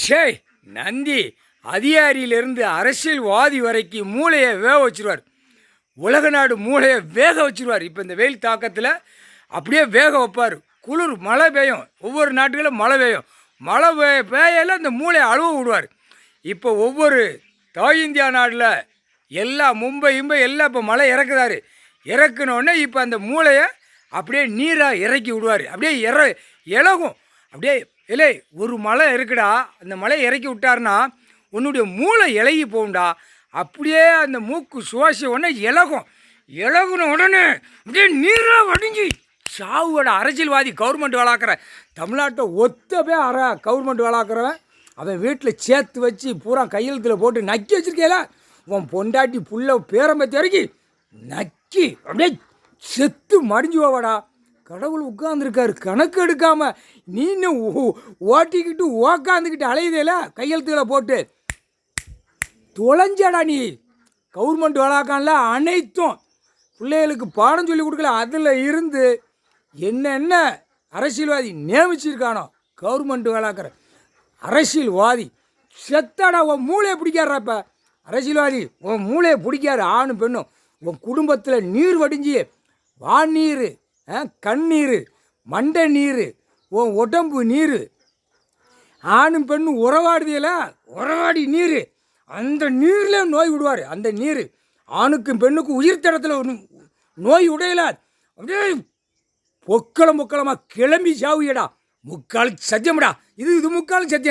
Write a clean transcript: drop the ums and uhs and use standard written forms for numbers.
ஷேய் நந்தி அதிகாரியிலிருந்து அரசியல்வாதி வரைக்கும் மூளையை வேக வச்சுருவார். உலக நாடு மூளையை வேக வச்சுருவார். இப்போ இந்த வெயில் தாக்கத்தில் அப்படியே வேக வைப்பார். குளிர் மழை பெய்யும், ஒவ்வொரு நாட்டுகளும் மழை பெய்யும். மழை பெய்யல அந்த மூளையை அழுவ விடுவார். இப்போ ஒவ்வொரு இந்தியா நாட்டில் எல்லாம் மும்பை எல்லாம் இப்போ மழை இறக்குதாரு. இறக்குனோடனே இப்போ அந்த மூளையை அப்படியே நீராக இறக்கி விடுவார். அப்படியே இலகும். அப்படியே இல்லை ஒரு மலை இருக்குடா, அந்த மலையை இறக்கி விட்டாருன்னா உன்னுடைய மூளை இலகி போகும்டா. அப்படியே அந்த மூக்கு சுவாசி உடனே இலகுன உடனே அப்படியே நீராக வடிஞ்சி சாவுவோட அரசியல்வாதி கவர்மெண்ட் வேலாக்குற தமிழ்நாட்டை ஒத்தவே கவர்மெண்ட் வேலாக்குறவன் அவன் வீட்டில் சேர்த்து வச்சு பூரா கையெழுத்தில் போட்டு நக்கி வச்சுருக்கேல. உன் பொண்டாட்டி புள்ள பேரம்பத்தி வரைக்கும் நக்கி அப்படியே செத்து மடிஞ்சு போவாடா. கடவுள் உட்காந்துருக்காரு கணக்கு எடுக்காமல். நீன்னு ஓட்டிக்கிட்டு உக்காந்துக்கிட்டு அலையுதேல கையெழுத்துக்களை போட்டு தொலைஞ்சாடா. நீ கவர்மெண்ட் வேலாக்கான்ல அனைத்தும் பிள்ளைகளுக்கு பாடம் சொல்லி கொடுக்கல. அதில் இருந்து என்னென்ன அரசியல்வாதி நியமிச்சிருக்கானோ கவர்மெண்ட் வேலாக்கிற அரசியல்வாதி செத்தாடா. உன் மூளையை பிடிக்காடுறப்ப அரசியல்வாதி உன் மூளையை பிடிக்காரு. ஆணும் பெண்ணும் உன் குடும்பத்தில் நீர் வடிஞ்சி வாநீர், கண்ணீர், மண்டை நீர், உன் உடம்பு நீர், ஆணும் பெண்ணும் உறவாடுதியில உறவாடி நீர், அந்த நீரில் நோய் விடுவார். அந்த நீர் ஆணுக்கும் பெண்ணுக்கும் உயிர் தடத்தில் நோய் உடையல. அப்படியே பொக்களமாக கிளம்பி சாவுயடா. முக்கால் சத்தியம்டா. இது முக்கால் சத்தியம்.